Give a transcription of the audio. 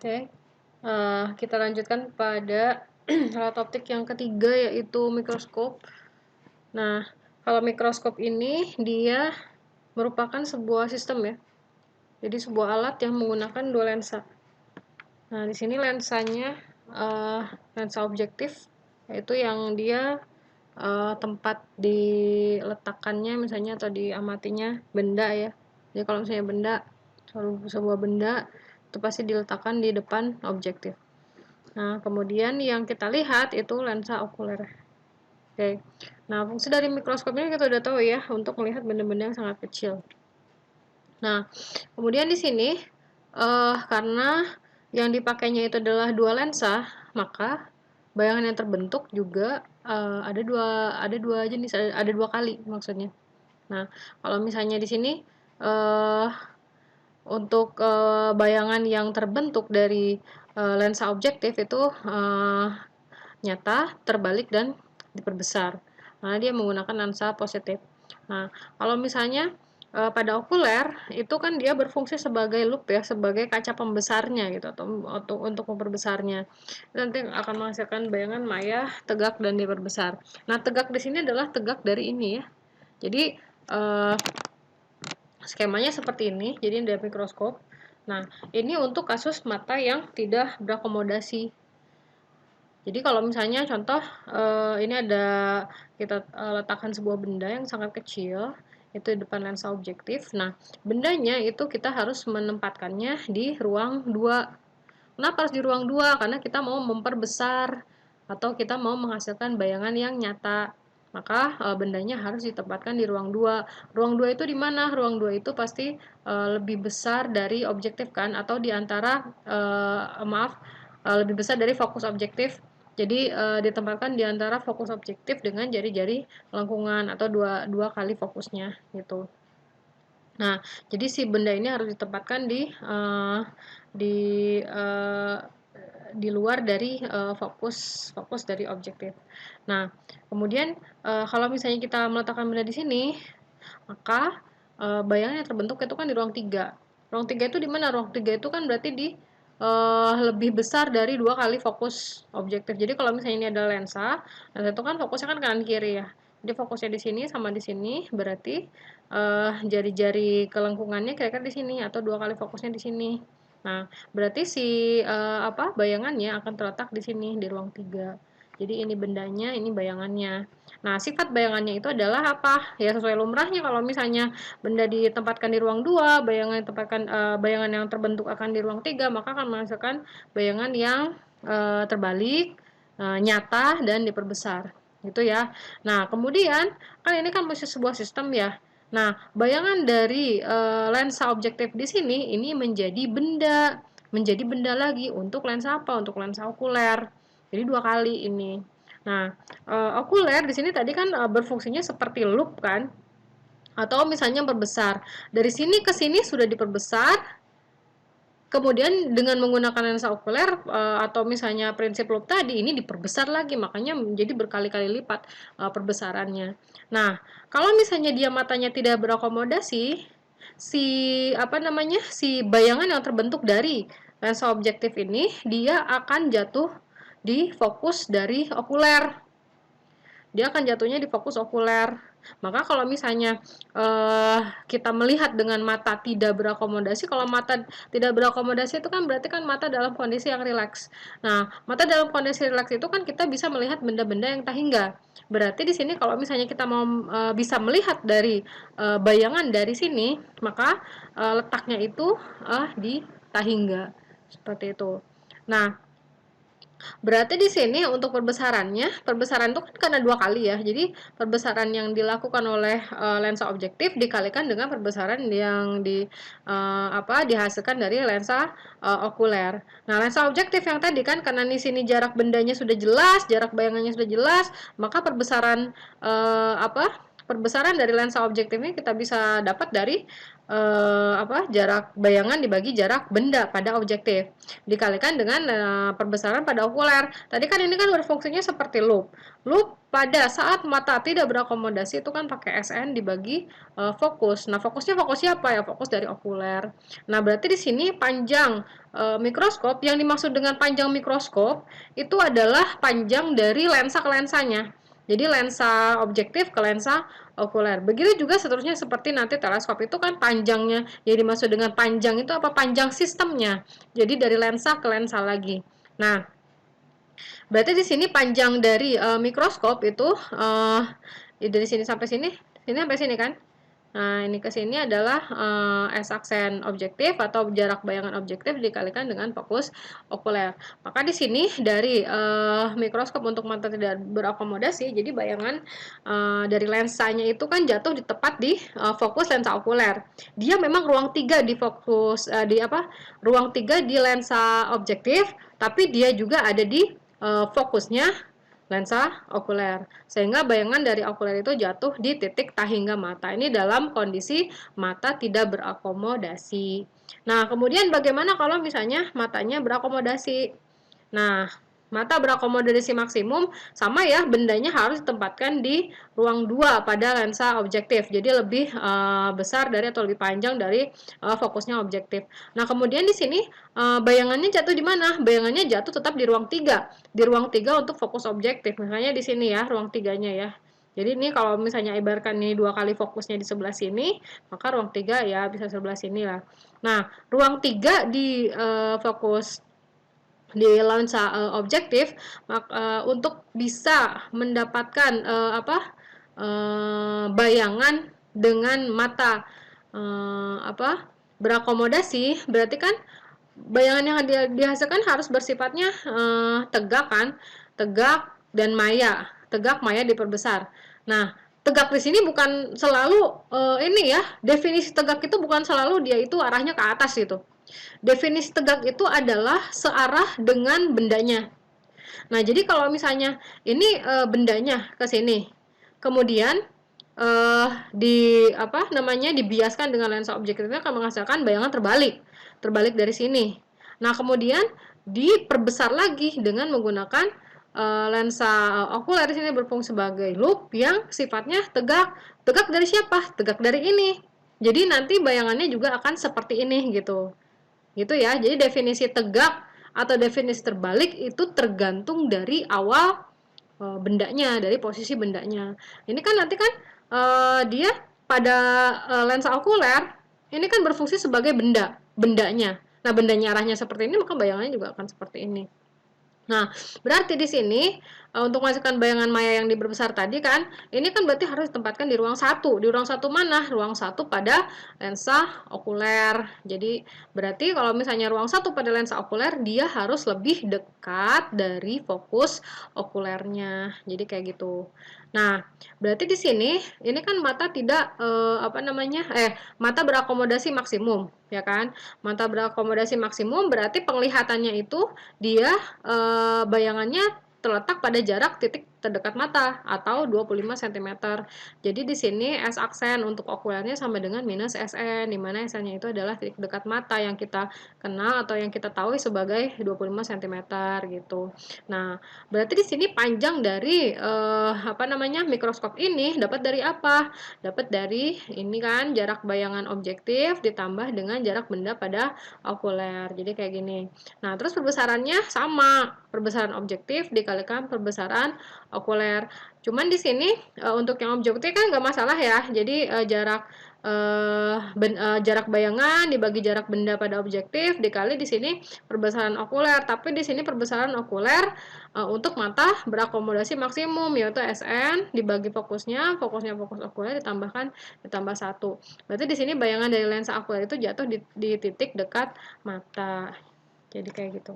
Oke, kita lanjutkan pada alat optik yang ketiga, yaitu mikroskop. Nah, kalau mikroskop ini dia merupakan sebuah sistem ya. Jadi sebuah alat yang menggunakan dua lensa. Nah, di sini lensanya lensa objektif, yaitu yang dia tempat diletakkannya misalnya atau diamatinya benda ya. Jadi kalau misalnya benda, sebuah benda itu pasti diletakkan di depan objektif. Nah, kemudian yang kita lihat itu lensa okuler. Oke. Nah, fungsi dari mikroskop ini kita udah tahu ya, untuk melihat benda-benda yang sangat kecil. Nah, kemudian di sini karena yang dipakainya itu adalah dua lensa, maka bayangan yang terbentuk juga ada dua jenis, ada dua kali maksudnya. Nah, kalau misalnya di sini eh, untuk bayangan yang terbentuk dari lensa objektif itu nyata, terbalik, dan diperbesar. Karena dia menggunakan lensa positif. Nah, kalau misalnya pada okuler itu kan dia berfungsi sebagai loop ya, sebagai kaca pembesarnya gitu, atau untuk memperbesarnya. Nanti akan menghasilkan bayangan maya, tegak, dan diperbesar. Nah, tegak di sini adalah tegak dari ini ya. Jadi skemanya seperti ini. Jadi dari mikroskop. Nah, ini untuk kasus mata yang tidak berakomodasi. Jadi kalau misalnya contoh ini ada kita letakkan sebuah benda yang sangat kecil itu di depan lensa objektif. Nah, bendanya itu kita harus menempatkannya di ruang 2. Kenapa harus di ruang 2? Karena kita mau memperbesar atau kita mau menghasilkan bayangan yang nyata. Maka bendanya harus ditempatkan di ruang 2. Ruang 2 itu di mana? Ruang 2 itu pasti lebih besar dari objektif kan, atau di antara lebih besar dari fokus objektif. Jadi ditempatkan di antara fokus objektif dengan jari-jari lengkungan atau dua kali fokusnya gitu. Nah, jadi si benda ini harus ditempatkan di uh, di luar dari fokus dari objektif. Nah, kemudian kalau misalnya kita meletakkan benda di sini, maka bayangan yang terbentuk itu kan di ruang 3. Ruang 3 itu di mana? Ruang 3 itu kan berarti di lebih besar dari 2 kali fokus objektif. Jadi kalau misalnya ini ada lensa itu kan fokusnya kan kanan kiri ya. Jadi fokusnya di sini sama di sini, berarti jari-jari kelengkungannya kira-kira di sini atau 2 kali fokusnya di sini. Nah, berarti si bayangannya akan terletak di sini di ruang 3. Jadi ini bendanya, ini bayangannya. Nah, sifat bayangannya itu adalah apa? Ya sesuai lumrahnya kalau misalnya benda ditempatkan di ruang 2, bayangan yang terbentuk akan di ruang 3, maka akan menghasilkan bayangan yang terbalik, nyata, dan diperbesar. Gitu ya. Nah, kemudian kan ini kan masih sebuah sistem ya. Nah, bayangan dari lensa objektif di sini ini menjadi benda lagi untuk lensa apa? Untuk lensa okuler. Jadi 2 kali ini. Nah, okuler di sini tadi kan berfungsinya seperti loop kan, atau misalnya memperbesar. Dari sini ke sini sudah diperbesar, kemudian dengan menggunakan lensa okuler atau misalnya prinsip loop tadi ini diperbesar lagi, makanya menjadi berkali-kali lipat perbesarannya. Nah, kalau misalnya dia matanya tidak berakomodasi, si bayangan yang terbentuk dari lensa objektif ini dia akan jatuh di fokus dari okuler. Dia akan jatuhnya di fokus okuler. Maka kalau misalnya kita melihat dengan mata tidak berakomodasi, kalau mata tidak berakomodasi itu kan berarti kan mata dalam kondisi yang rileks. Nah, mata dalam kondisi rileks itu kan kita bisa melihat benda-benda yang tak hingga. Berarti di sini kalau misalnya kita mau bisa melihat dari bayangan dari sini, maka letaknya itu di tak hingga. Seperti itu. Nah, berarti di sini untuk perbesaran itu kan karena 2 kali ya. Jadi perbesaran yang dilakukan oleh lensa objektif dikalikan dengan perbesaran yang dihasilkan dari lensa okuler. Nah, lensa objektif yang tadi kan karena di sini jarak bendanya sudah jelas, jarak bayangannya sudah jelas, maka perbesaran perbesaran dari lensa objektif ini kita bisa dapat dari jarak bayangan dibagi jarak benda pada objektif dikalikan dengan perbesaran pada okuler. Tadi kan ini kan berfungsinya seperti loop. Loop pada saat mata tidak berakomodasi itu kan pakai SN dibagi fokus. Nah, fokusnya apa ya? Fokus dari okuler. Nah, berarti di sini panjang mikroskop, yang dimaksud dengan panjang mikroskop itu adalah panjang dari lensa ke lensanya. Jadi lensa objektif ke lensa okuler. Begitu juga seterusnya seperti nanti teleskop itu kan panjangnya. Yang dimaksud dengan panjang itu apa? Panjang sistemnya. Jadi dari lensa ke lensa lagi. Nah, berarti di sini panjang dari mikroskop itu dari sini sampai sini sampai sini kan? Nah, ini ke sini adalah S-aksen objektif atau jarak bayangan objektif dikalikan dengan fokus okuler. Maka di sini dari mikroskop untuk mata tidak berakomodasi, jadi bayangan dari lensanya itu kan jatuh di tepat di fokus lensa okuler. Dia memang ruang 3 di fokus ruang 3 di lensa objektif, tapi dia juga ada di fokusnya lensa okuler, sehingga bayangan dari okuler itu jatuh di titik tahingga mata. Ini dalam kondisi mata tidak berakomodasi. Nah, kemudian bagaimana kalau misalnya matanya berakomodasi? Nah, mata berakomodasi maksimum sama ya, bendanya harus ditempatkan di ruang 2 pada lensa objektif. Jadi lebih besar dari atau lebih panjang dari fokusnya objektif. Nah, kemudian di sini bayangannya jatuh di mana? Bayangannya jatuh tetap di ruang 3. Di ruang 3 untuk fokus objektif. Misalnya di sini ya, ruang 3-nya ya. Jadi ini kalau misalnya ibaratkan ini 2 kali fokusnya di sebelah sini, maka ruang 3 ya bisa sebelah sini lah. Nah, ruang 3 di fokus di lensa objektif untuk bisa mendapatkan bayangan dengan mata berakomodasi, berarti kan bayangan yang dihasilkan harus bersifatnya tegak kan, tegak dan maya, tegak maya diperbesar. Nah, tegak di sini bukan selalu ini ya, definisi tegak itu bukan selalu dia itu arahnya ke atas gitu. Definisi tegak itu adalah searah dengan bendanya. Nah, jadi kalau misalnya ini bendanya ke sini, kemudian dibiaskan dengan lensa objektifnya akan menghasilkan bayangan terbalik dari sini. Nah, kemudian diperbesar lagi dengan menggunakan lensa okuler di sini berfungsi sebagai loop yang sifatnya tegak. Tegak dari siapa? Tegak dari ini. Jadi nanti bayangannya juga akan seperti ini gitu. Gitu ya. Jadi definisi tegak atau definisi terbalik itu tergantung dari awal bendanya, dari posisi bendanya. Ini kan nanti kan dia pada lensa okuler ini kan berfungsi sebagai bendanya. Nah, bendanya arahnya seperti ini, maka bayangannya juga akan seperti ini. Nah, berarti di sini untuk menghasilkan bayangan maya yang diperbesar tadi kan, ini kan berarti harus ditempatkan di ruang 1. Di ruang 1 mana? Ruang 1 pada lensa okuler. Jadi, berarti kalau misalnya ruang 1 pada lensa okuler, dia harus lebih dekat dari fokus okulernya. Jadi kayak gitu. Nah, berarti di sini ini kan mata tidak mata berakomodasi maksimum, ya kan? Mata berakomodasi maksimum berarti penglihatannya itu dia bayangannya terletak pada jarak titik terdekat mata atau 25 cm. Jadi di sini S aksen untuk okulernya sama dengan minus SN, di mana SN-nya itu adalah titik dekat mata yang kita kenal atau yang kita tahu sebagai 25 cm gitu. Nah, berarti di sini panjang dari mikroskop ini dapat dari apa? Dapat dari ini kan jarak bayangan objektif ditambah dengan jarak benda pada okuler. Jadi kayak gini. Nah, terus perbesarannya sama, perbesaran objektif dikalikan perbesaran okuler. Cuman di sini untuk yang objektif kan nggak masalah ya. Jadi jarak bayangan dibagi jarak benda pada objektif dikali di sini perbesaran okuler. Tapi di sini perbesaran okuler untuk mata berakomodasi maksimum yaitu SN dibagi fokusnya fokus okuler ditambah 1. Berarti di sini bayangan dari lensa okuler itu jatuh di titik dekat mata. Jadi kayak gitu.